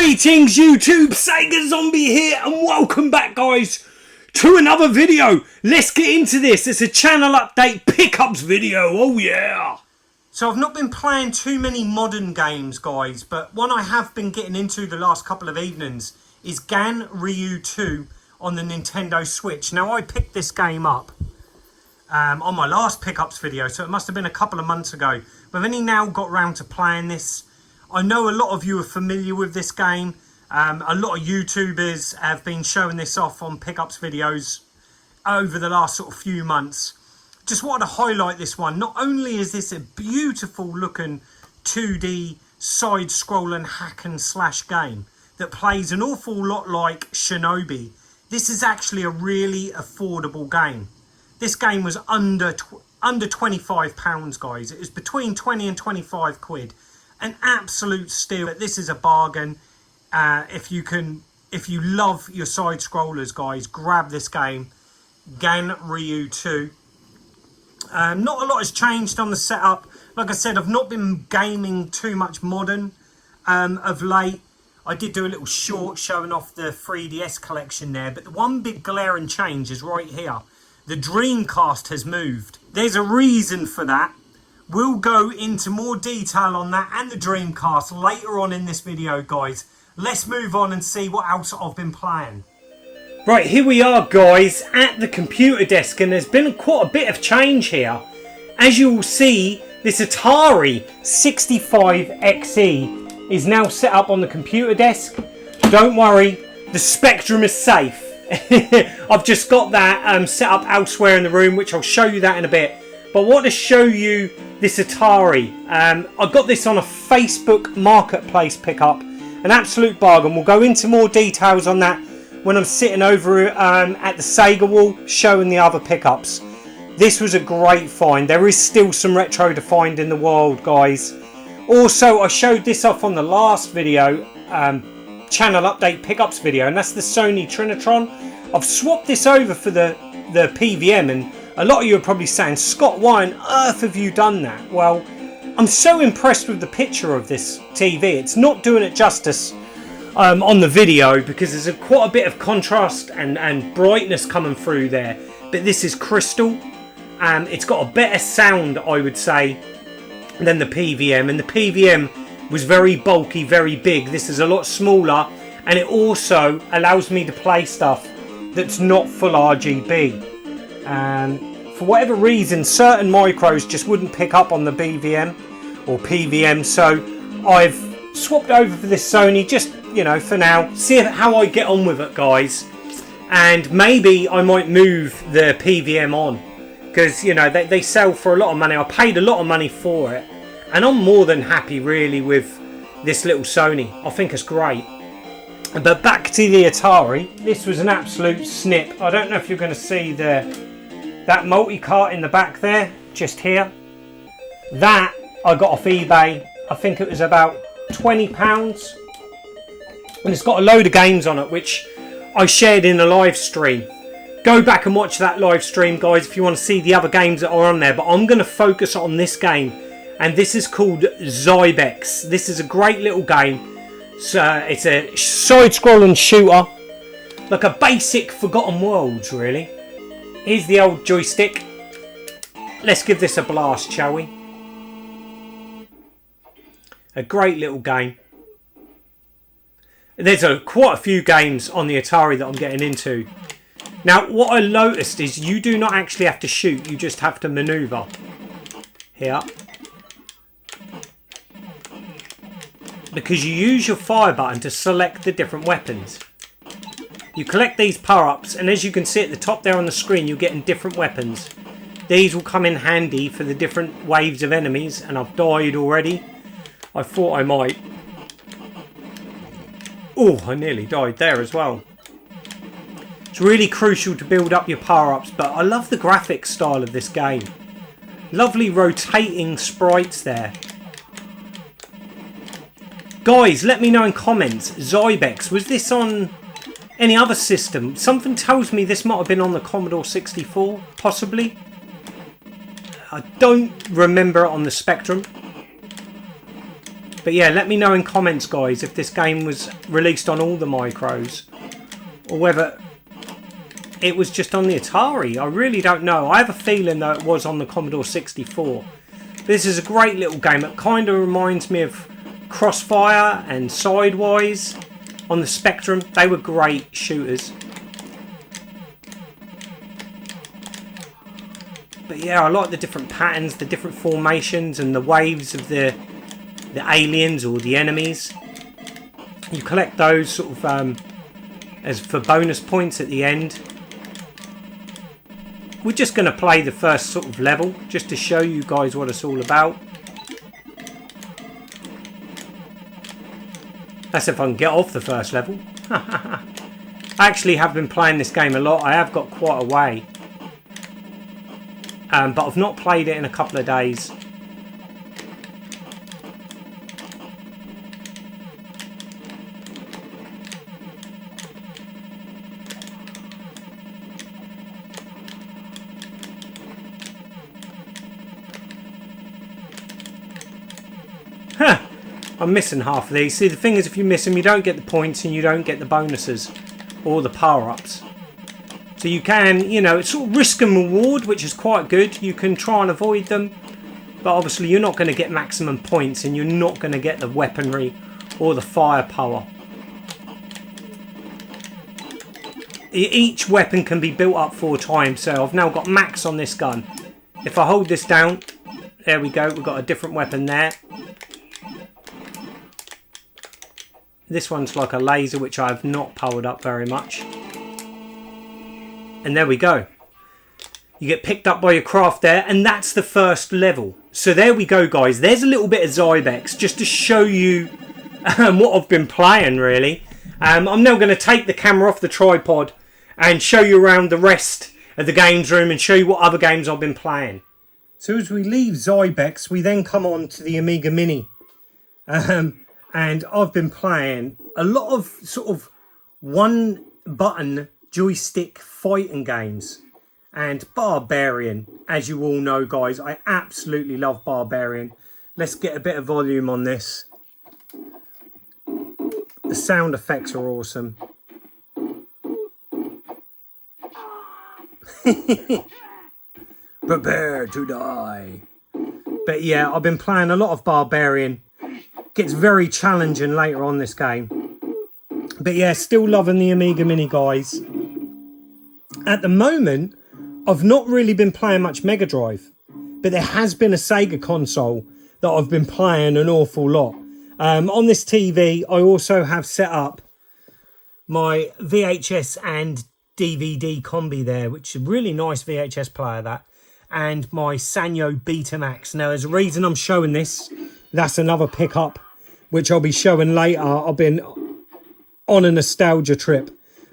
Greetings YouTube, Sega Zombie here and welcome back guys to another video. Let's get into this. It's a channel update pickups video, oh yeah. So I've not been playing too many modern games guys, but one I have been getting into the last couple of evenings is A Brew 2 on the Nintendo Switch. Now I picked this game up on my last pickups video, so it must have been a couple of months ago. But I've only now got round to playing this. I know a lot of you are familiar with this game. A lot of YouTubers have been showing this off on pickups videos over the last sort of few months. Just wanted to highlight this one. Not only is this a beautiful looking 2D side-scrolling hack and slash game that plays an awful lot like Shinobi, this is actually a really affordable game. This game was under £25 guys. It was between 20 and 25 quid. An absolute steal. This is a bargain. If you love your side scrollers guys, grab this game, A Brew 2. Not a lot has changed on the setup. Like I said, I've not been gaming too much modern of late. I did do a little short showing off the 3DS collection there, but the one big glaring change is right here. The Dreamcast has moved. There's a reason for that. We'll go into more detail on that and the Dreamcast later on in this video, guys. Let's move on and see what else I've been playing. Right, here we are, guys, at the computer desk, and there's been quite a bit of change here. As you will see, this Atari 65XE is now set up on the computer desk. Don't worry, the Spectrum is safe. I've just got that set up elsewhere in the room, which I'll show you that in a bit. But I want to show you this Atari. I got this on a Facebook Marketplace pickup. An absolute bargain. We'll go into more details on that when I'm sitting over at the Sega Wall showing the other pickups. This was a great find. There is still some retro to find in the world, guys. Also, I showed this off on the last video, channel update pickups video, and that's the Sony Trinitron. I've swapped this over for the PVM, and a lot of you are probably saying, Scott, why on earth have you done that? Well, I'm so impressed with the picture of this TV. It's not doing it justice on the video because there's quite a bit of contrast and brightness coming through there. But this is crystal. It's got a better sound, I would say, than the PVM. And the PVM was very bulky, very big. This is a lot smaller. And it also allows me to play stuff that's not full RGB. For whatever reason, certain micros just wouldn't pick up on the BVM or PVM, so I've swapped over for this Sony, just, you know, for now. See how I get on with it, guys. And maybe I might move the PVM on, because, you know, they sell for a lot of money. I paid a lot of money for it, and I'm more than happy, really, with this little Sony. I think it's great. But back to the Atari. This was an absolute snip. I don't know if you're going to see that multi-cart in the back there, just here. That I got off eBay. I think it was about £20. And it's got a load of games on it, which I shared in a live stream. Go back and watch that live stream, guys, if you want to see the other games that are on there. But I'm going to focus on this game. And this is called Zybex. This is a great little game. So it's a side-scrolling shooter. Like a basic Forgotten Worlds, really. Here's the old joystick. Let's give this a blast, shall we? A great little game. There's quite a few games on the Atari that I'm getting into. Now, what I noticed is you do not actually have to shoot. You just have to maneuver. Here. Because you use your fire button to select the different weapons. You collect these power-ups, and as you can see at the top there on the screen, you're getting different weapons. These will come in handy for the different waves of enemies, and I've died already. I thought I might. Oh, I nearly died there as well. It's really crucial to build up your power-ups, but I love the graphics style of this game. Lovely rotating sprites there. Guys, let me know in comments. Zybex, was this on any other system? Something tells me this might have been on the Commodore 64, possibly. I don't remember it on the Spectrum. But yeah, let me know in comments, guys, if this game was released on all the micros or whether it was just on the Atari. I really don't know. I have a feeling though it was on the Commodore 64. This is a great little game. It kind of reminds me of Crossfire and Sidewise on the Spectrum. They were great shooters. But yeah, I like the different patterns, the different formations and the waves of the aliens or the enemies. You collect those sort of as for bonus points at the end. We're just going to play the first sort of level just to show you guys what it's all about. That's if I can get off the first level. I actually have been playing this game a lot. I have got quite a way. But I've not played it in a couple of days. I'm missing half of these. See, the thing is, if you miss them, you don't get the points and you don't get the bonuses or the power-ups. So you can, you know, it's sort of risk and reward, which is quite good. You can try and avoid them, but obviously you're not going to get maximum points and you're not going to get the weaponry or the firepower. Each weapon can be built up 4 times, so I've now got max on this gun. If I hold this down, there we go, we've got a different weapon there. This one's like a laser, which I've not powered up very much. And there we go. You get picked up by your craft there, and that's the first level. So there we go, guys. There's a little bit of Zybex, just to show you what I've been playing, really. I'm now going to take the camera off the tripod and show you around the rest of the games room and show you what other games I've been playing. So as we leave Zybex, we then come on to the Amiga Mini. And I've been playing a lot of sort of one button joystick fighting games. And Barbarian, as you all know, guys, I absolutely love Barbarian. Let's get a bit of volume on this. The sound effects are awesome. Prepare to die. But yeah, I've been playing a lot of Barbarian. Gets very challenging later on this game. But yeah, still loving the Amiga Mini, guys. At the moment, I've not really been playing much Mega Drive. But there has been a Sega console that I've been playing an awful lot. On this TV, I also have set up my VHS and DVD combi there, which is a really nice VHS player, that. And my Sanyo Betamax. Now, there's a reason I'm showing this. That's another pickup, which I'll be showing later. I've been on a nostalgia trip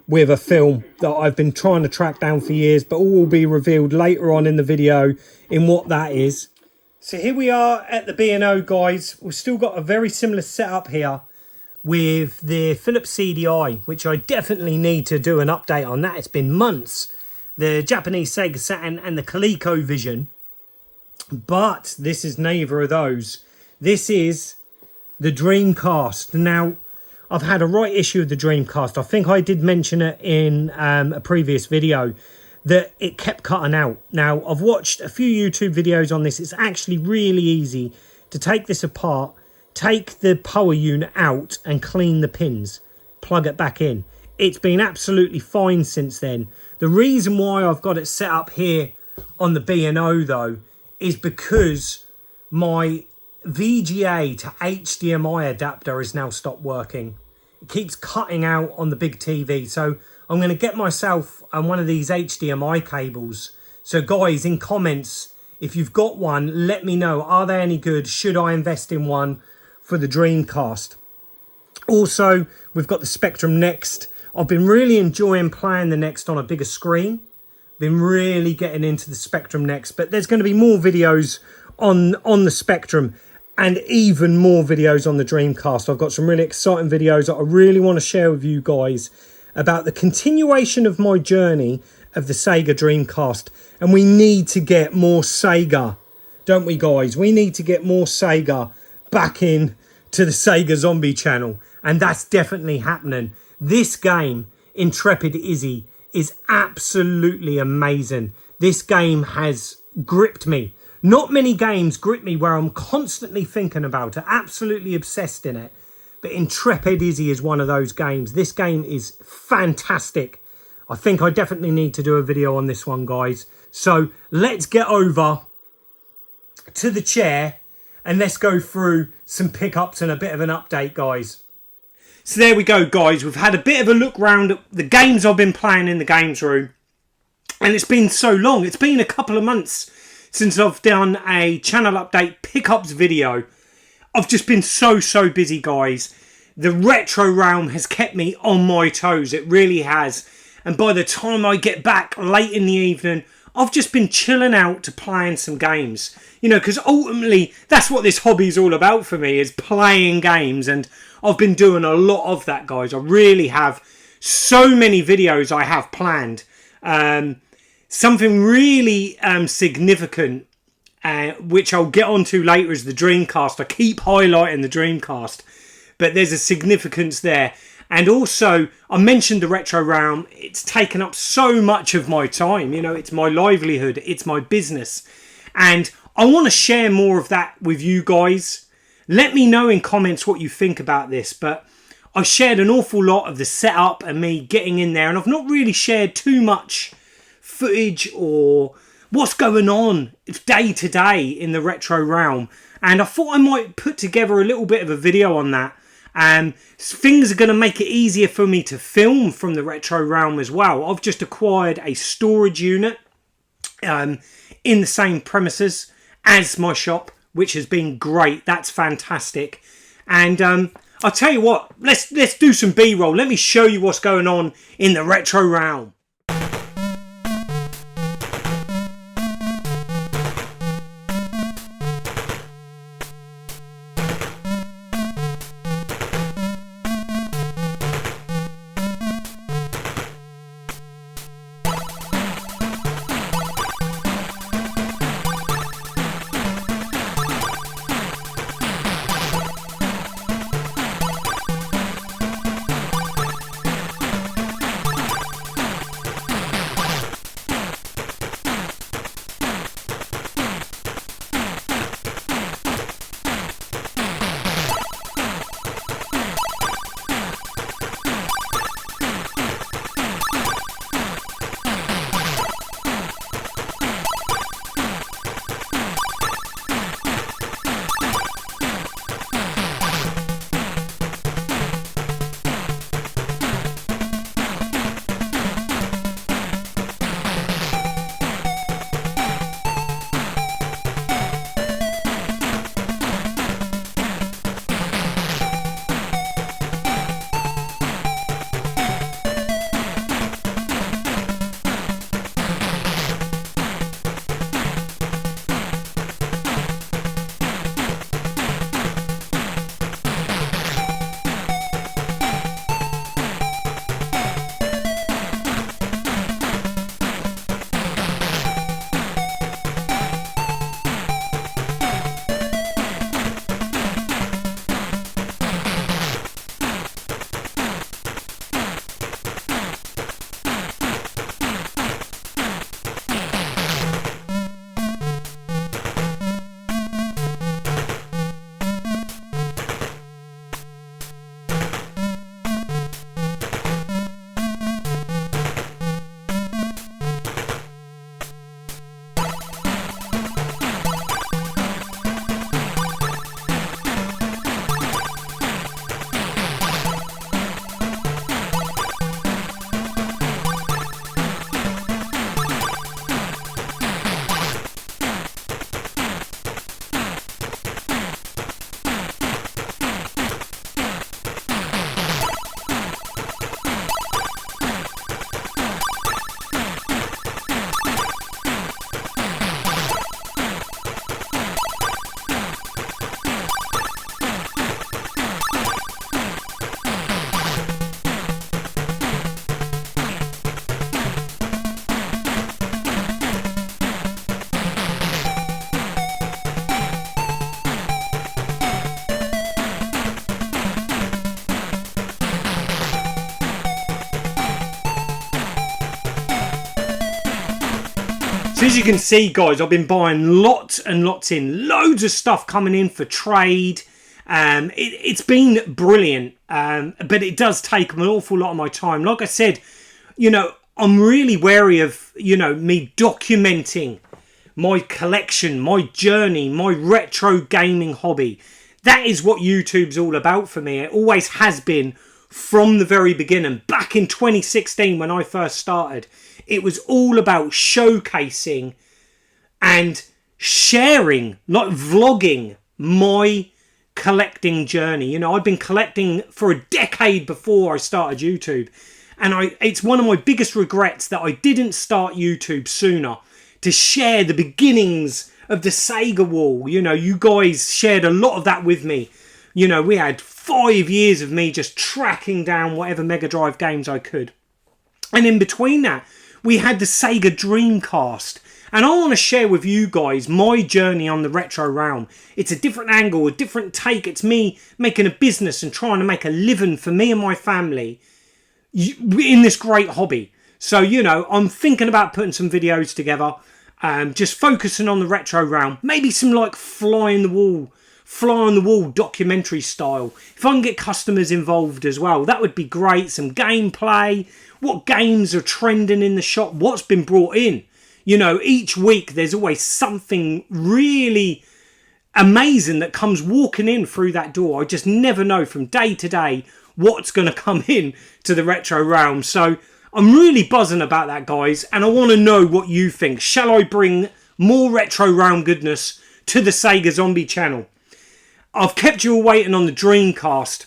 with a film that I've been trying to track down for years, but all will be revealed later on in the video in what that is. So here we are at the B&O, guys. We've still got a very similar setup here with the Philips CDI, which I definitely need to do an update on that. It's been months. The Japanese Sega Saturn and the ColecoVision. But this is neither of those. This is the Dreamcast. Now, I've had a right issue with the Dreamcast. I think I did mention it in a previous video that it kept cutting out. Now, I've watched a few YouTube videos on this. It's actually really easy to take this apart, take the power unit out and clean the pins, plug it back in. It's been absolutely fine since then. The reason why I've got it set up here on the B&O though is because my VGA to HDMI adapter has now stopped working. It keeps cutting out on the big TV, so I'm going to get myself one of these HDMI cables. So guys, in comments, if you've got one, let me know. Are they any good? Should I invest in one for the Dreamcast? Also, we've got the Spectrum Next. I've been really enjoying playing the Next on a bigger screen. Been really getting into the Spectrum Next, but there's going to be more videos on the Spectrum and even more videos on the Dreamcast. I've got some really exciting videos that I really want to share with you guys about the continuation of my journey of the Sega Dreamcast. And we need to get more Sega, don't we, guys? We need to get more Sega back in to the Sega Zombie channel, and that's definitely happening. This game, Intrepid Izzy, is absolutely amazing. This game has gripped me. Not many games grip me where I'm constantly thinking about it, absolutely obsessed in it. But Intrepid Izzy is one of those games. This game is fantastic. I think I definitely need to do a video on this one, guys. So let's get over to the chair and let's go through some pickups and a bit of an update, guys. So there we go, guys. We've had a bit of a look round at the games I've been playing in the games room. And it's been so long. It's been a couple of months since I've done a channel update pickups video. I've just been so busy, guys. The retro realm has kept me on my toes. It really has. And by the time I get back late in the evening, I've just been chilling out to playing some games. You know, because ultimately, that's what this hobby is all about for me, is playing games. And I've been doing a lot of that, guys. I really have. So many videos I have planned. Something really significant, which I'll get onto later, is the Dreamcast. I keep highlighting the Dreamcast, but there's a significance there. And also, I mentioned the retro realm. It's taken up so much of my time. You know, it's my livelihood. It's my business. And I want to share more of that with you guys. Let me know in comments what you think about this. But I've shared an awful lot of the setup and me getting in there. And I've not really shared too much footage or what's going on day to day in the retro realm. And I thought I might put together a little bit of a video on that. And things are going to make it easier for me to film from the retro realm as well. I've just acquired a storage unit in the same premises as my shop, which has been great. That's fantastic. And I'll tell you what, let's do some B-roll. Let me show you what's going on in the retro realm. So as you can see, guys, I've been buying lots and lots in. Loads of stuff coming in for trade. It's been brilliant, but it does take an awful lot of my time. Like I said, you know, I'm really wary of, you know, me documenting my collection, my journey, my retro gaming hobby. That is what YouTube's all about for me. It always has been from the very beginning. Back in 2016 when I first started, it was all about showcasing and sharing, like vlogging, my collecting journey. You know, I've been collecting for a decade before I started YouTube. And it's one of my biggest regrets that I didn't start YouTube sooner, to share the beginnings of the Sega Wall. You know, you guys shared a lot of that with me. You know, we had 5 years of me just tracking down whatever Mega Drive games I could. And in between that, we had the Sega Dreamcast. And I want to share with you guys my journey on the retro realm. It's a different angle, a different take. It's me making a business and trying to make a living for me and my family in this great hobby. So, you know, I'm thinking about putting some videos together, just focusing on the retro realm. Maybe some like fly on the wall documentary style. If I can get customers involved as well, that would be great. Some gameplay, what games are trending in the shop, what's been brought in. You know, each week there's always something really amazing that comes walking in through that door. I just never know from day to day what's going to come in to the retro realm. So I'm really buzzing about that, guys, and I want to know what you think. Shall I bring more retro realm goodness to the Sega Zombie channel? I've kept you all waiting on the Dreamcast.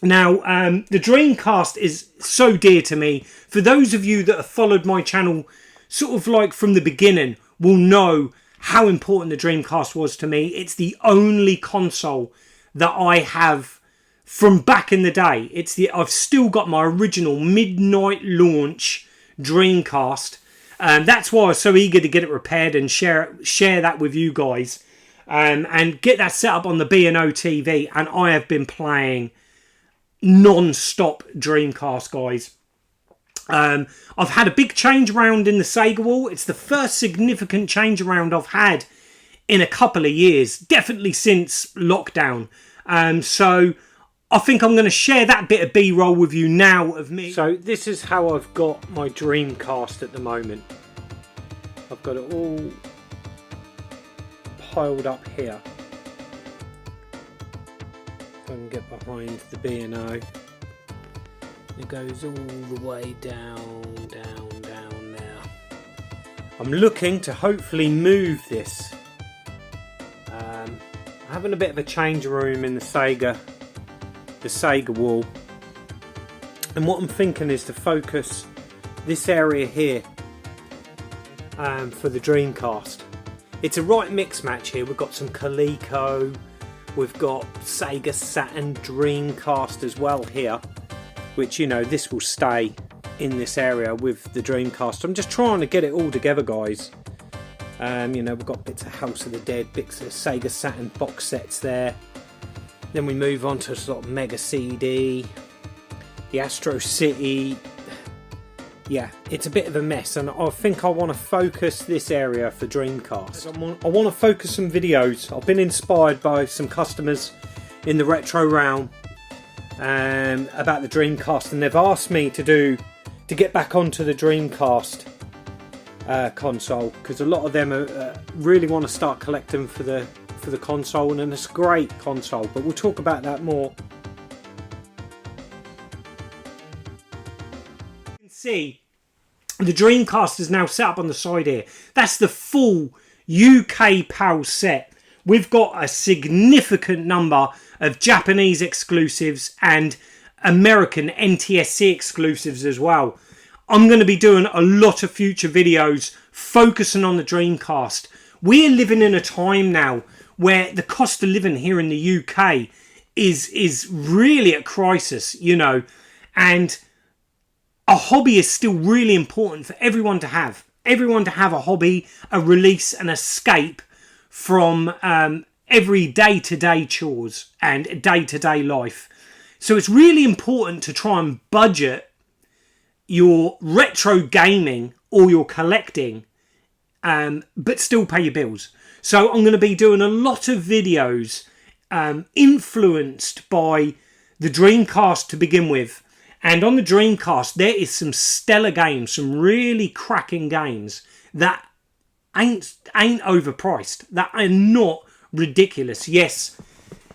Now, the Dreamcast is so dear to me. For those of you that have followed my channel sort of like from the beginning will know how important the Dreamcast was to me. It's the only console that I have from back in the day. I've still got my original midnight launch Dreamcast. That's why I was so eager to get it repaired and share that with you guys. And get that set up on the B&O TV. And I have been playing non-stop Dreamcast, guys. I've had a big change around in the Sega Wall. It's the first significant change around I've had in a couple of years. Definitely since lockdown. So I think I'm going to share that bit of B-roll with you now of me. So this is how I've got my Dreamcast at the moment. I've got it all piled up here. If I can get behind the B&O. It goes all the way down there. I'm looking to hopefully move this. I'm having a bit of a change room in the Sega Wall. And what I'm thinking is to focus this area here for the Dreamcast. It's a right mix match here. We've got some Coleco, we've got Sega Saturn Dreamcast as well here, which, you know, this will stay in this area with the Dreamcast. I'm just trying to get it all together, guys. You know, we've got bits of House of the Dead, bits of Sega Saturn box sets there. Then we move on to sort of Mega CD, the Astro City. Yeah, it's a bit of a mess, and I think I want to focus this area for Dreamcast. I want to focus some videos. I've been inspired by some customers in the retro realm about the Dreamcast, and they've asked me to get back onto the Dreamcast console, because a lot of them really want to start collecting for the console, and it's a great console, but we'll talk about that more. You can see the Dreamcast is now set up on the side here. That's the full UK PAL set. We've got a significant number of Japanese exclusives and American NTSC exclusives as well. I'm going to be doing a lot of future videos focusing on the Dreamcast. We're living in a time now where the cost of living here in the UK is really at crisis, you know, and a hobby is still really important for everyone to have. Everyone to have a hobby, a release, an escape from every day-to-day chores and day-to-day life. So it's really important to try and budget your retro gaming or your collecting but still pay your bills. So I'm going to be doing a lot of videos influenced by the Dreamcast to begin with. And on the Dreamcast, there is some stellar games, some really cracking games that ain't overpriced, that are not ridiculous. Yes,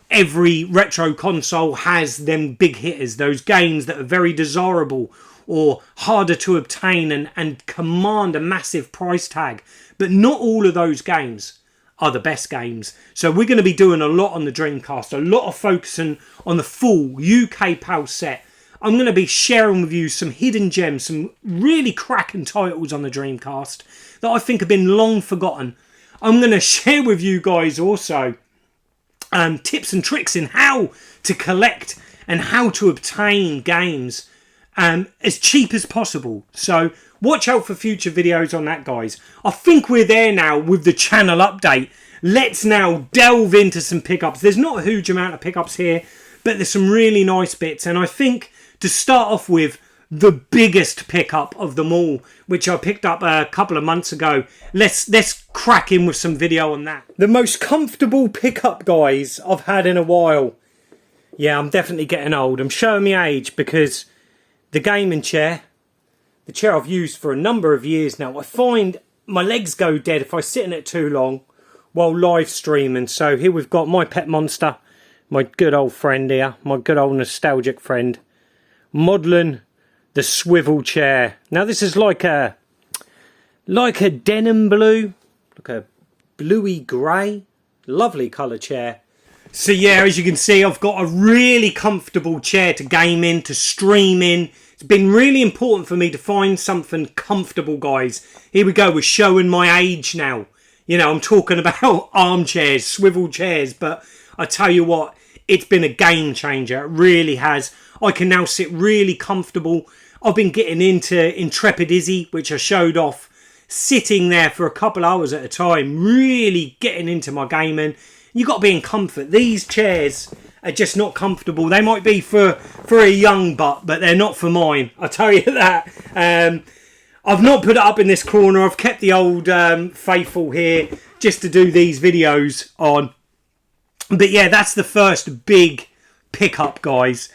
every retro console has them big hitters, those games that are very desirable or harder to obtain and command a massive price tag. But not all of those games are the best games. So we're going to be doing a lot on the Dreamcast, a lot of focusing on the full UK PAL set. I'm going to be sharing with you some hidden gems, some really cracking titles on the Dreamcast that I think have been long forgotten. I'm going to share with you guys also tips and tricks in how to collect and how to obtain games as cheap as possible. So watch out for future videos on that, guys. I think we're there now with the channel update. Let's now delve into some pickups. There's not a huge amount of pickups here, but there's some really nice bits. And I think to start off with, the biggest pickup of them all, which I picked up a couple of months ago. Let's crack in with some video on that. The most comfortable pickup, guys, I've had in a while. Yeah, I'm definitely getting old. I'm showing my age because the gaming chair, the chair I've used for a number of years now, I find my legs go dead if I sit in it too long while live streaming. So here we've got my pet monster, my good old friend here, my good old nostalgic friend, modelling the swivel chair. Now this is like a denim blue, like a bluey grey, lovely colour chair. So yeah, as you can see, I've got a really comfortable chair to game in, to stream in. It's been really important for me to find something comfortable, guys. Here we go, we're showing my age now. You know, I'm talking about armchairs, swivel chairs, but I tell you what, it's been a game changer. It really has. I can now sit really comfortable. I've been getting into Intrepid Izzy, which I showed off, sitting there for a couple hours at a time, really getting into my gaming. You've got to be in comfort. These chairs are just not comfortable. They might be for a young butt, but they're not for mine. I'll tell you that. I've not put it up in this corner. I've kept the old faithful here just to do these videos on. But yeah, that's the first big pickup, guys.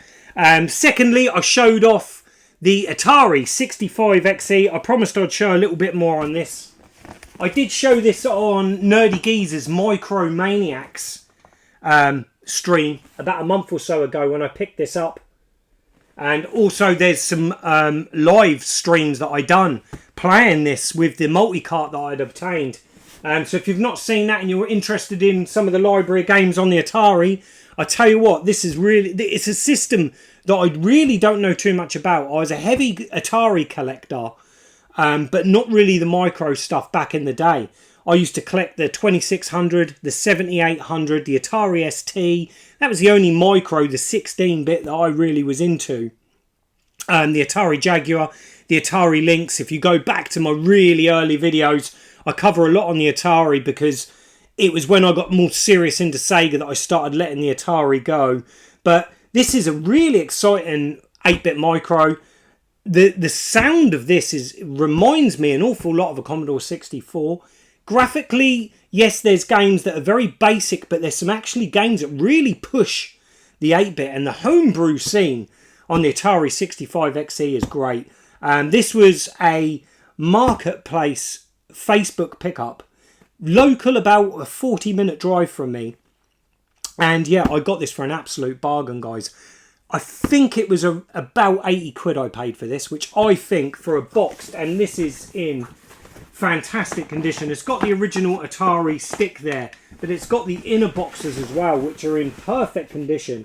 Secondly, I showed off the Atari 65XE. I promised I'd show a little bit more on this. I did show this on Nerdy Geezer's Micromaniacs stream about a month or so ago when I picked this up. And also there's some live streams that I done playing this with the multi-cart that I'd obtained. So if you've not seen that and you're interested in some of the library games on the Atari, I tell you what, this is really, it's a system that I really don't know too much about. I was a heavy Atari collector, but not really the micro stuff back in the day. I used to collect the 2600, the 7800, the Atari ST. That was the only micro, the 16-bit that I really was into. The Atari Jaguar, the Atari Lynx. If you go back to my really early videos, I cover a lot on the Atari because it was when I got more serious into Sega that I started letting the Atari go. But this is a really exciting 8-bit micro. The sound of this reminds me an awful lot of a Commodore 64. Graphically, yes, there's games that are very basic, but there's some actually games that really push the 8-bit. And the homebrew scene on the Atari 65XE is great. This was a marketplace Facebook pickup. Local, about a 40-minute drive from me. And yeah, I got this for an absolute bargain, guys. I think it was about 80 quid I paid for this, which I think for a box, and this is in fantastic condition. It's got the original Atari stick there, but it's got the inner boxes as well, which are in perfect condition.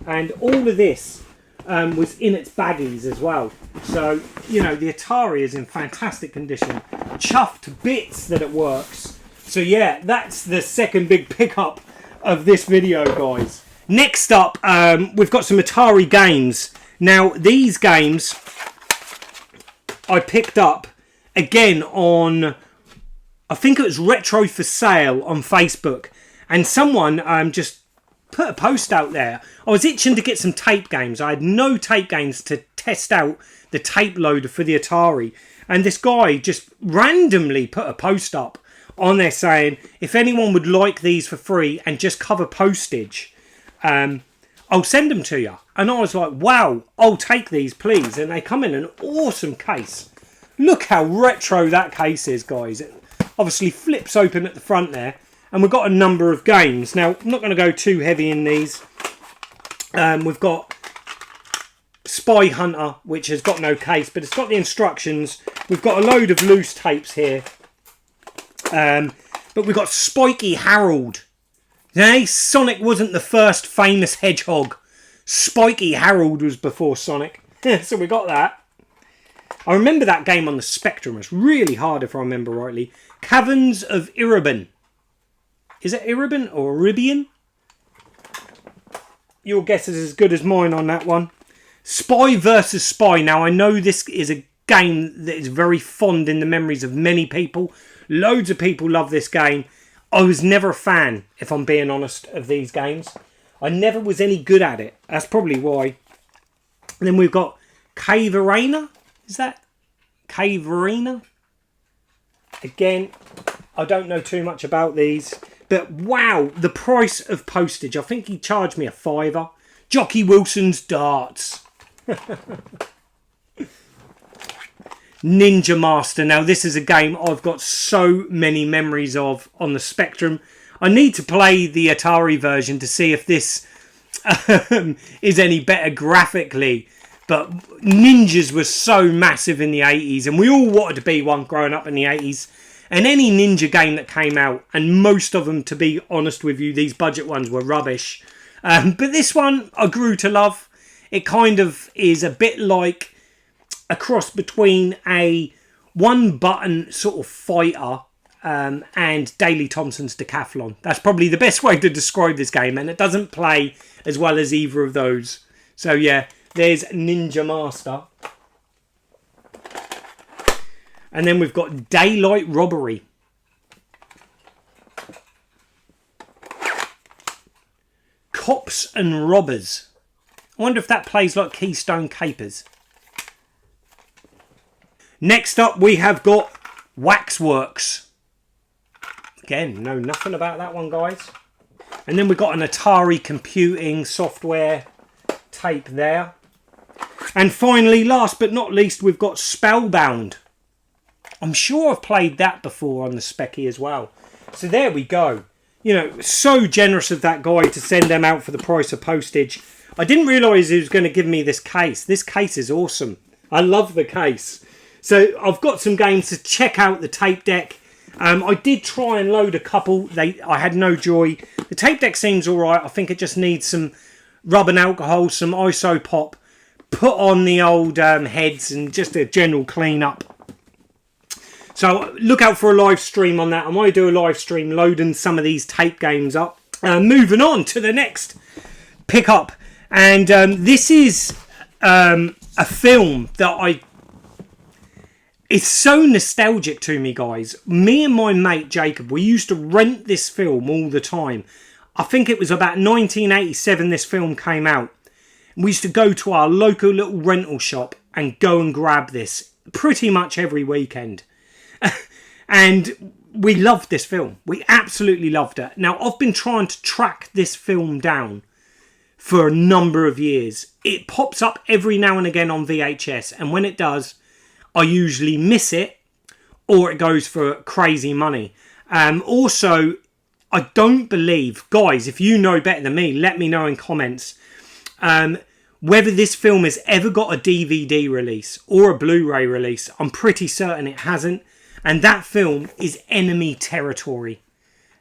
And all of this was in its baggies as well. So, you know, the Atari is in fantastic condition. Chuffed to bits that it works. So yeah, that's the second big pickup of this video, guys. Next up, we've got some Atari games. Now, these games I picked up again on, I think it was Retro for Sale on Facebook. And someone just put a post out there. I was itching to get some tape games. I had no tape games to test out the tape loader for the Atari, and this guy just randomly put a post up on there saying, if anyone would like these for free and just cover postage, I'll send them to you. And I was like, wow, I'll take these, please. And they come in an awesome case. Look how retro that case is, guys. It obviously flips open at the front there. And we've got a number of games. Now, I'm not going to go too heavy in these. We've got Spy Hunter, which has got no case, but it's got the instructions. We've got a load of loose tapes here. But we've got Spiky Harold. Now, Sonic wasn't the first famous hedgehog. Spiky Harold was before Sonic. So we got that. I remember that game on the Spectrum. It's really hard if I remember rightly. Caverns of Erebin. Is it Erebin or Eribian? Your guess is as good as mine on that one. Spy versus Spy. Now, I know this is a game that is very fond in the memories of many people. Loads of people love this game. I was never a fan, if I'm being honest, of these games. I never was any good at it. That's probably why. And then we've got Cave Arena. Is that Cave Arena? Again, I don't know too much about these. But wow, the price of postage. I think he charged me a £5. Jockey Wilson's Darts. Ninja Master. Now, this is a game I've got so many memories of on the Spectrum. I need to play the Atari version to see if this is any better graphically. But ninjas were so massive in the 80s, and we all wanted to be one growing up in the 80s. And any ninja game that came out, and most of them, to be honest with you, these budget ones were rubbish. But this one I grew to love. It kind of is a bit like a cross between a one-button sort of fighter and Daley Thompson's Decathlon. That's probably the best way to describe this game, and it doesn't play as well as either of those. So yeah, there's Ninja Master. And then we've got Daylight Robbery. Cops and Robbers. I wonder if that plays like Keystone Capers. Next up, we have got Waxworks. Again, know nothing about that one, guys. And then we've got an Atari computing software tape there. And finally, last but not least, we've got Spellbound. I'm sure I've played that before on the Specky as well. So there we go. You know, so generous of that guy to send them out for the price of postage. I didn't realise he was going to give me this case. This case is awesome. I love the case. So I've got some games to check out the tape deck. I did try and load a couple. I had no joy. The tape deck seems alright. I think it just needs some rub and alcohol, some ISO pop, put on the old heads, and just a general clean up. So look out for a live stream on that. I might do a live stream loading some of these tape games up. Moving on to the next pickup. And this is a film that it's so nostalgic to me, guys. Me and my mate Jacob, we used to rent this film all the time. I think it was about 1987 this film came out. We used to go to our local little rental shop and go and grab this pretty much every weekend. And we loved this film. We absolutely loved it. Now, I've been trying to track this film down for a number of years. It pops up every now and again on VHS. And when it does, I usually miss it, or it goes for crazy money. Also, I don't believe, guys, if you know better than me, let me know in comments, whether this film has ever got a DVD release or a Blu-ray release. I'm pretty certain it hasn't. And that film is Enemy Territory.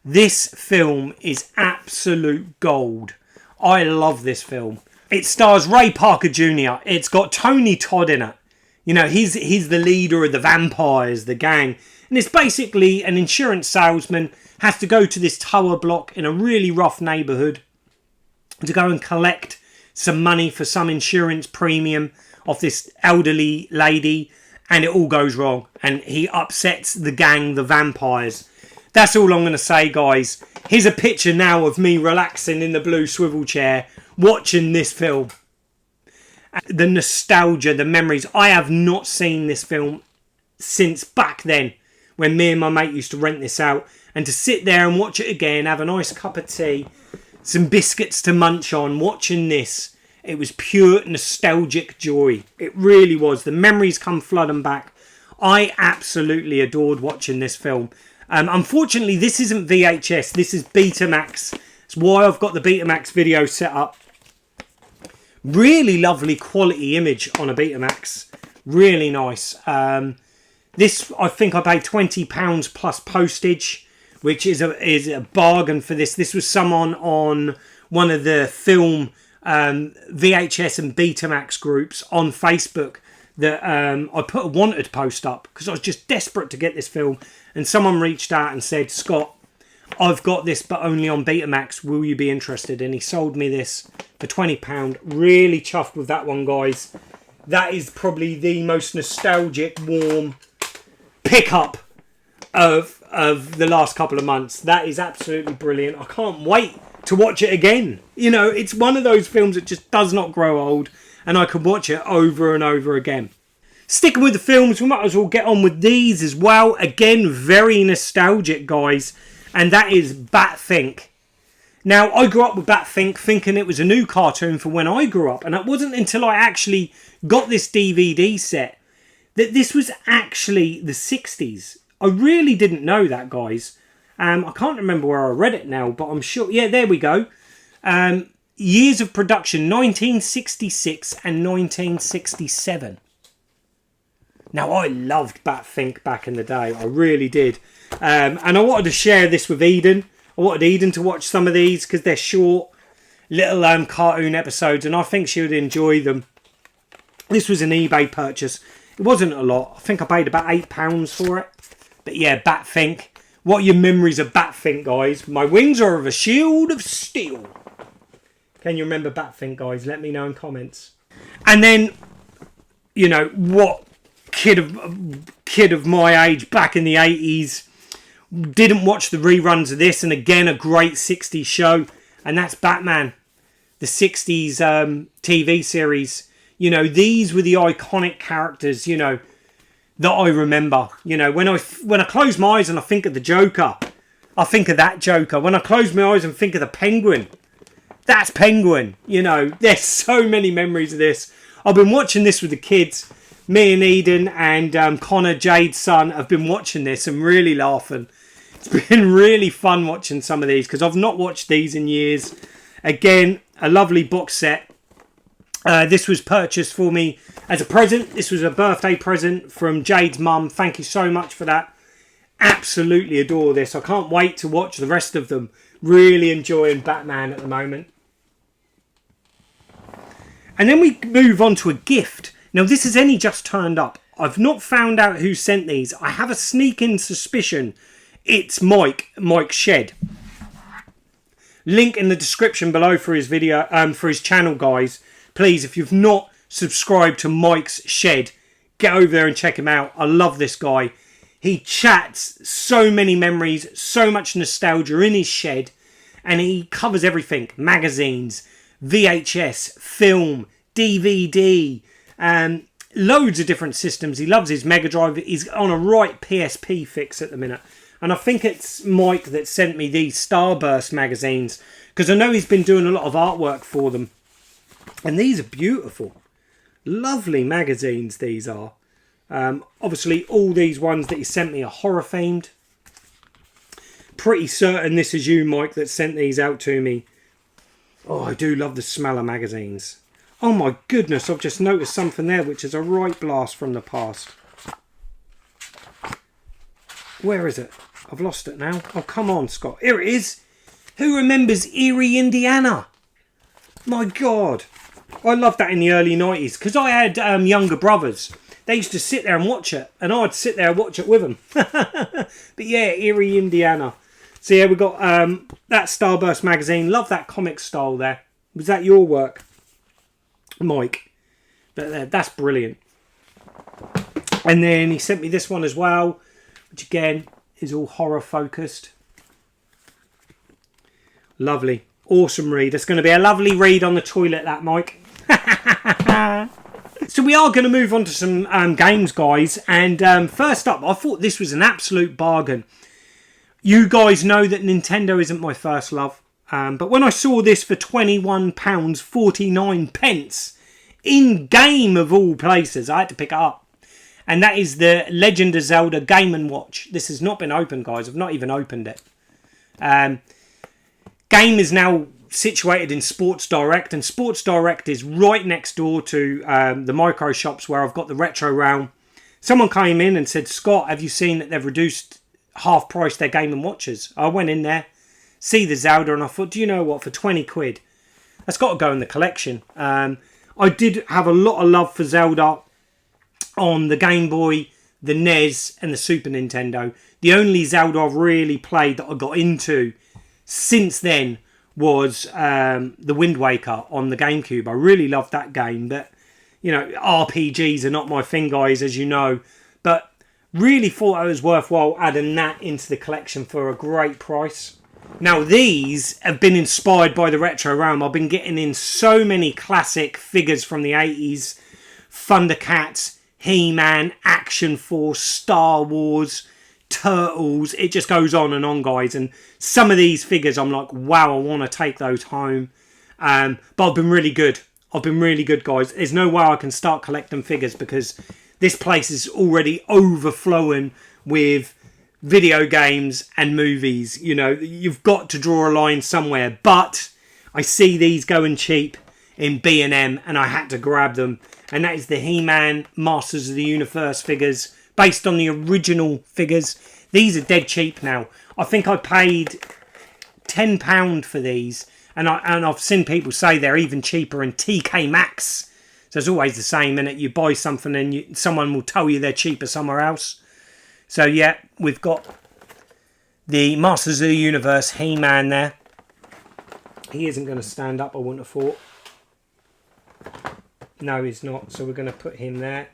This film is absolute gold. I love this film. It stars Ray Parker Jr. It's got Tony Todd in it. You know, he's the leader of the vampires, the gang. And it's basically an insurance salesman has to go to this tower block in a really rough neighbourhood to go and collect some money for some insurance premium of this elderly lady. And it all goes wrong. And he upsets the gang, the vampires. That's all I'm going to say, guys. Here's a picture now of me relaxing in the blue swivel chair, watching this film. The nostalgia, the memories. I have not seen this film since back then, when me and my mate used to rent this out. And to sit there and watch it again, have a nice cup of tea, some biscuits to munch on, watching this, it was pure nostalgic joy. It really was. The memories come flooding back. I absolutely adored watching this film. Unfortunately, this isn't VHS. This is Betamax. That's why I've got the Betamax video set up. Really lovely quality image on a Betamax. Really nice. This, I think I paid £20 plus postage, which is a bargain for this. This was someone on one of the film VHS and Betamax groups on Facebook that I put a wanted post up because I was just desperate to get this film. And someone reached out and said, Scott, I've got this but only on Betamax. Will you be interested? And he sold me this for £20. Really chuffed with that one, guys. That is probably the most nostalgic, warm pickup of the last couple of months. That is absolutely brilliant. I can't wait to watch it again. You know, it's one of those films that just does not grow old, and I could watch it over and over again. Sticking with the films, we might as well get on with these as well. Again, very nostalgic, guys, and that is Batfink. Now, I grew up with Batfink thinking it was a new cartoon for when I grew up, and it wasn't until I actually got this DVD set that this was actually the 60s. I really didn't know that, guys. I can't remember where I read it now, but I'm sure... Yeah, there we go. Years of production, 1966 and 1967. Now, I loved Batfink back in the day. I really did. And I wanted to share this with Eden. I wanted Eden to watch some of these because they're short, little cartoon episodes, and I think she would enjoy them. This was an eBay purchase. It wasn't a lot. I think I paid about £8 for it. But yeah, Batfink. What are your memories of Batfink, guys? My wings are of a shield of steel. Can you remember Batfink, guys? Let me know in comments. And then, you know, what kid of my age back in the 80s didn't watch the reruns of this? And again, a great 60s show. And that's Batman. The 60s TV series. You know, these were the iconic characters, you know, that I remember. You know, when I close my eyes and I think of the Joker, I think of that Joker. When I close my eyes and think of the Penguin, that's Penguin. You know, there's so many memories of this. I've been watching this with the kids. Me and Eden and Connor, Jade's son, have been watching this and really laughing. It's been really fun watching some of these because I've not watched these in years. Again, a lovely box set. This was purchased for me as a present. This was a birthday present from Jade's mum. Thank you so much for that. Absolutely adore this. I can't wait to watch the rest of them. Really enjoying Batman at the moment. And then we move on to a gift. Now, this has only just turned up. I've not found out who sent these. I have a sneaking suspicion it's Mike Shed. Link in the description below for his video, for his channel, guys. Please, if you've not subscribed to Mike's Shed, get over there and check him out. I love this guy. He chats so many memories, so much nostalgia in his shed, and he covers everything. Magazines, VHS, film, DVD, loads of different systems. He loves his Mega Drive. He's on a right PSP fix at the minute. And I think it's Mike that sent me these Starburst magazines, because I know he's been doing a lot of artwork for them. And these are beautiful. Lovely magazines these are. Obviously all these ones that he sent me are horror themed. Pretty certain this is you, Mike, that sent these out to me. Oh, I do love the smell of magazines. Oh my goodness, I've just noticed something there which is a right blast from the past. Where is it? I've lost it now. Oh, come on, Scott. Here it is. Who remembers Erie, Indiana? My God. I loved that in the early 90s because I had younger brothers. They used to sit there and watch it, and I'd sit there and watch it with them. But yeah, Erie, Indiana. So yeah, we've got that Starburst magazine. Love that comic style there. Was that your work, Mike? But that's brilliant. And then he sent me this one as well, which again is all horror focused. Lovely. Awesome read. It's going to be a lovely read on the toilet, that, Mike. So we are going to move on to some games, guys. And first up, I thought this was an absolute bargain. You guys know that Nintendo isn't my first love. But when I saw this for £21.49 in-game of all places, I had to pick it up. And that is the Legend of Zelda Game & Watch. This has not been opened, guys. I've not even opened it. Game is now situated in Sports Direct, and Sports Direct is right next door to the micro shops where I've got the retro realm. Someone came in and said, Scott, have you seen that they've reduced half price their Game & Watches? I went in there, see the Zelda, and I thought, do you know what, for 20 quid, that's got to go in the collection. I did have a lot of love for Zelda on the Game Boy, the NES, and the Super Nintendo. The only Zelda I've really played that I got into since then was the Wind Waker on the GameCube. I really loved that game, but you know, RPGs are not my thing, guys, as you know. But really thought it was worthwhile adding that into the collection for a great price. Now, these have been inspired by the retro realm. I've been getting in so many classic figures from the 80s. Thundercats, He-Man, Action Force, Star Wars, Turtles. It just goes on, guys. And some of these figures, I'm like, wow, I want to take those home. But I've been really good. I've been really good, guys. There's no way I can start collecting figures because this place is already overflowing with video games and movies. You know, you've got to draw a line somewhere. But I see these going cheap in B&M and I had to grab them. And that is the He-Man Masters of the Universe figures based on the original figures. These are dead cheap now. I think I paid £10 for these. And I've seen people say they're even cheaper in TK Maxx. So it's always the same, innit? You buy something and someone will tell you they're cheaper somewhere else. So yeah, we've got the Masters of the Universe He-Man there. He isn't going to stand up, I wouldn't have thought. No, he's not. So we're going to put him there.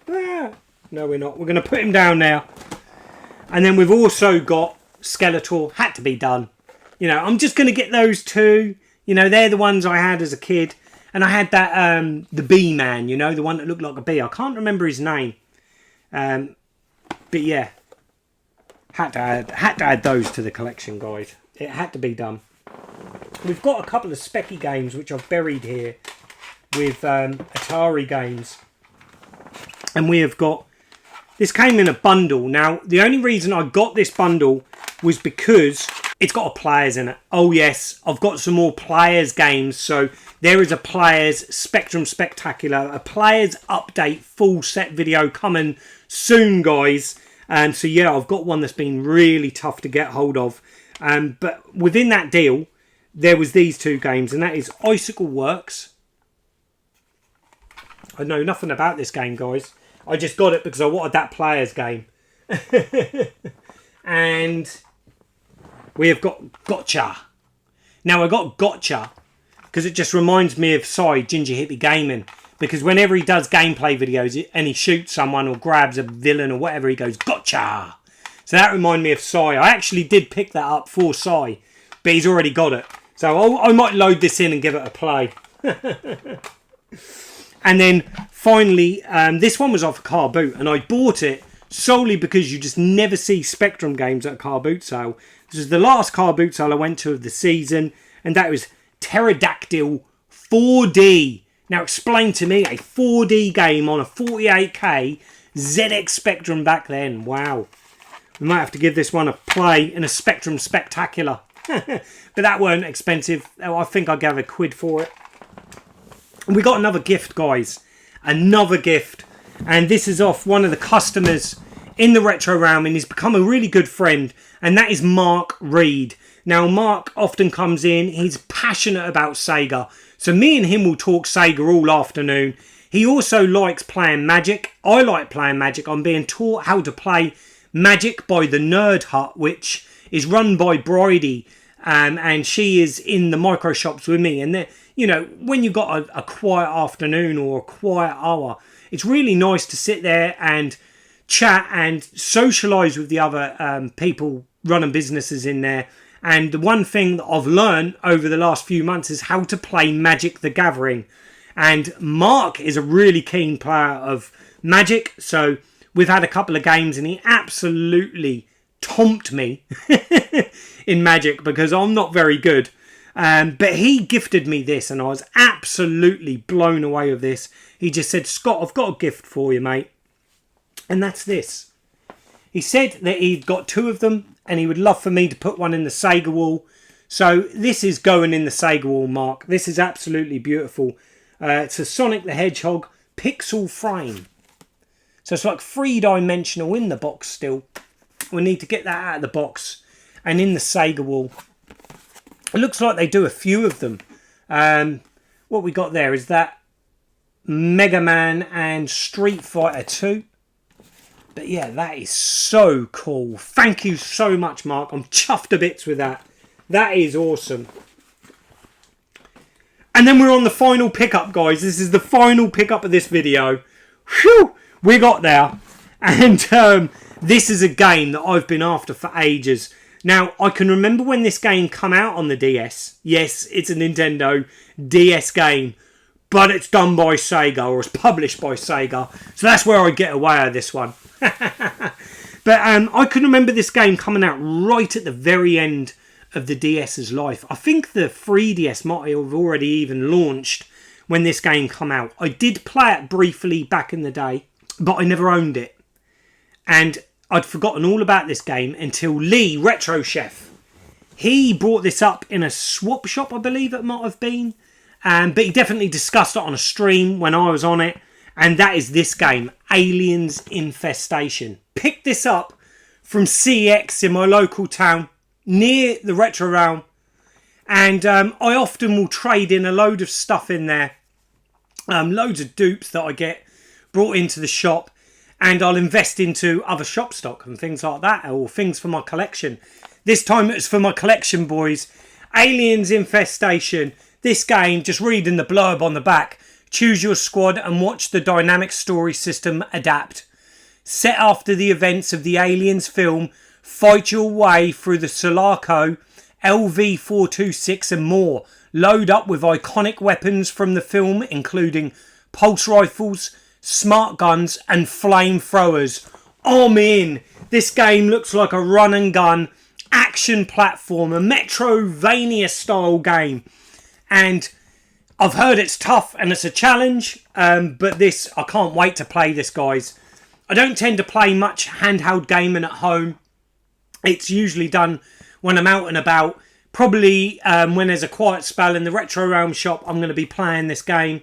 Ah, no, we're not. We're going to put him down now. And then we've also got Skeletor. Had to be done. You know, I'm just going to get those two. You know, they're the ones I had as a kid. And I had that, the bee man, you know, the one that looked like a bee. I can't remember his name. But yeah. Had to add those to the collection, guys. It had to be done. We've got a couple of specky games which I've buried here with Atari games. And we have got... This came in a bundle. Now, the only reason I got this bundle was because it's got a Players in it. Oh, yes. I've got some more Players games. So, there is a Players Spectrum Spectacular. A Players Update full set video coming soon, guys. And so, yeah, I've got one that's been really tough to get hold of. But within that deal, there was these two games. And that is Icicle Works. I know nothing about this game, guys. I just got it because I wanted that Players game. And we have got Gotcha. Now, I got Gotcha because it just reminds me of Cy, Ginger Hippie Gaming. Because whenever he does gameplay videos and he shoots someone or grabs a villain or whatever, he goes, Gotcha! So that reminded me of Cy. I actually did pick that up for Cy, but he's already got it. So I might load this in and give it a play. And then finally, this one was off a car boot, and I bought it solely because you just never see Spectrum games at a car boot sale. This is the last car boot sale I went to of the season, and that was Pterodactyl 4D. Now explain to me a 4D game on a 48K ZX Spectrum back then. Wow. We might have to give this one a play in a Spectrum Spectacular. But that weren't expensive. I think I gave a quid for it. We got another gift, guys. Another gift. And this is off one of the customers in the retro realm, and he's become a really good friend. And that is Mark Reed. Now, Mark often comes in. He's passionate about Sega. So me and him will talk Sega all afternoon. He also likes playing Magic. I like playing Magic. I'm being taught how to play Magic by the Nerd Hut, which is run by Bridie. And she is in the micro shops with me. And you know, when you've got a quiet afternoon or a quiet hour, it's really nice to sit there and chat and socialise with the other people running businesses in there. And the one thing that I've learned over the last few months is how to play Magic the Gathering. And Mark is a really keen player of Magic, so we've had a couple of games and he absolutely tomped me in Magic because I'm not very good. But he gifted me this and I was absolutely blown away with this. He just said, Scott, I've got a gift for you, mate. And that's this. He said that he'd got 2 of them and he would love for me to put one in the Sega Wall. So this is going in the Sega Wall, Mark. This is absolutely beautiful. It's a Sonic the Hedgehog pixel frame. So it's like 3-dimensional in the box still. We need to get that out of the box and in the Sega Wall. It looks like they do a few of them. What we got there is that Mega Man and Street Fighter 2. But yeah, that is so cool. Thank you so much, Mark. I'm chuffed to bits with that. That is awesome. And then we're on the final pickup, guys. This is the final pickup of this video. Whew! We got there. And this is a game that I've been after for ages. Now, I can remember when this game come out on the DS. Yes, it's a Nintendo DS game. But it's done by Sega, or it's published by Sega. So that's where I get away with this one. But I can remember this game coming out right at the very end of the DS's life. I think the 3DS might have already even launched when this game come out. I did play it briefly back in the day, but I never owned it. And I'd forgotten all about this game until Lee, Retro Chef, he brought this up in a swap shop, I believe it might have been. But he definitely discussed it on a stream when I was on it. And that is this game, Aliens Infestation. Picked this up from CX in my local town, near the Retro Realm. And I often will trade in a load of stuff in there. Loads of dupes that I get brought into the shop. And I'll invest into other shop stock and things like that. Or things for my collection. This time it's for my collection, boys. Aliens Infestation. This game, just reading the blurb on the back. Choose your squad and watch the dynamic story system adapt. Set after the events of the Aliens film, fight your way through the Sulaco, LV-426 and more. Load up with iconic weapons from the film, including pulse rifles, smart guns and flamethrowers. I'm in. This game looks like a run and gun action platform, a Metrovania style game. And I've heard it's tough and it's a challenge, but this, I can't wait to play this, guys. I don't tend to play much handheld gaming at home. It's usually done when I'm out and about. Probably when there's a quiet spell in the Retro Realm shop, I'm going to be playing this game.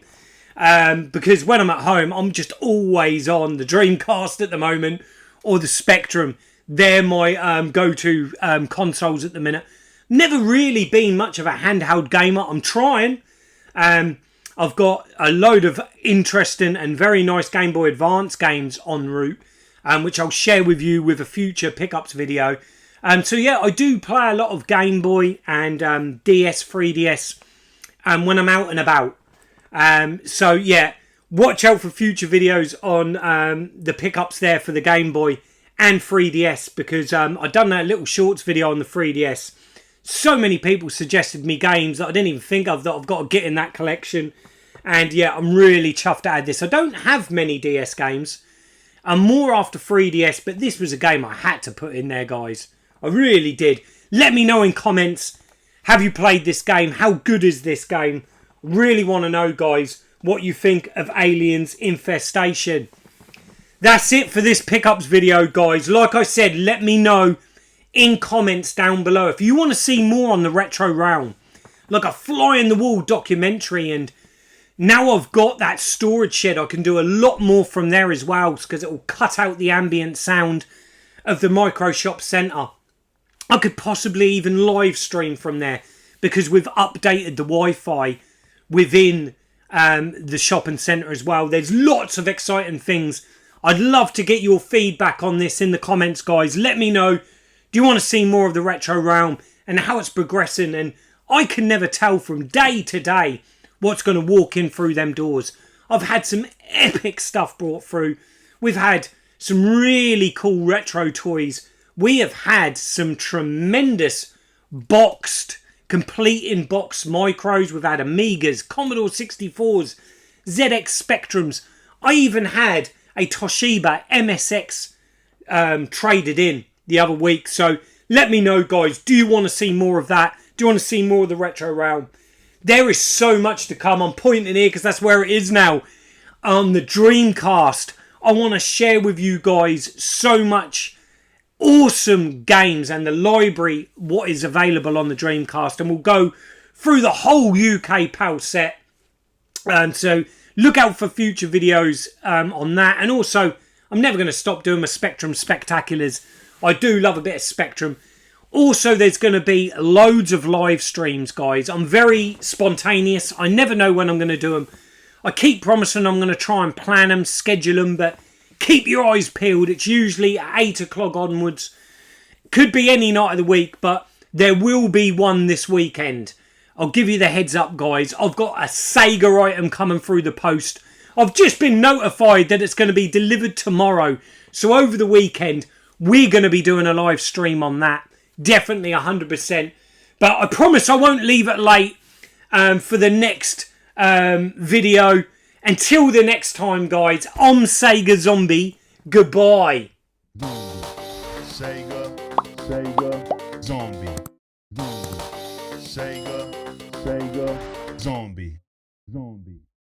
Because when I'm at home, I'm just always on the Dreamcast at the moment, or the Spectrum. They're my go-to consoles at the minute. Never really been much of a handheld gamer. I'm trying. I've got a load of interesting and very nice Game Boy Advance games en route, which I'll share with you with a future pickups video. So yeah, I do play a lot of Game Boy and DS, 3DS when I'm out and about. So yeah, watch out for future videos on the pickups there for the Game Boy and 3DS, because I've done that little shorts video on the 3DS. So many people suggested me games that I didn't even think of that I've got to get in that collection. And yeah, I'm really chuffed to add this. I don't have many DS games. I'm more after 3DS, but this was a game I had to put in there, guys. I really did. Let me know in comments, have you played this game? How good is this game? Really want to know, guys, what you think of Aliens Infestation. That's it for this pickups video, guys. Like I said, let me know in comments down below if you want to see more on the Retro Realm, like a fly in the wall documentary. And now I've got that storage shed, I can do a lot more from there as well, because it will cut out the ambient sound of the Micro Shop Centre. I could possibly even live stream from there, because we've updated the Wi-Fi within the shopping centre as well. There's lots of exciting things. I'd love to get your feedback on this in the comments, guys. Let me know. Do you want to see more of the Retro Realm and how it's progressing? And I can never tell from day to day what's going to walk in through them doors. I've had some epic stuff brought through. We've had some really cool retro toys. We have had some tremendous boxed, complete in box micros. We've had Amigas, Commodore 64s, ZX Spectrums. I even had a Toshiba MSX traded in the other week. So let me know, guys, do you want to see more of that? Do you want to see more of the retro realm? There is so much to come. I'm pointing here because that's where it is now. The Dreamcast. I want to share with you guys so much awesome games and the library, what is available on the Dreamcast. And we'll go through the whole UK PAL set. So look out for future videos on that. And also, I'm never going to stop doing my Spectrum Spectaculars. I do love a bit of Spectrum. Also, there's going to be loads of live streams, guys. I'm very spontaneous. I never know when I'm going to do them. I keep promising I'm going to try and plan them, schedule them, but keep your eyes peeled. It's usually 8 o'clock onwards. Could be any night of the week, but there will be one this weekend. I'll give you the heads up, guys. I've got a Sega item coming through the post. I've just been notified that it's going to be delivered tomorrow. So over the weekend, we're going to be doing a live stream on that. Definitely 100%. But I promise I won't leave it late for the next video. Until the next time, guys, I'm Sega Zombie. Goodbye.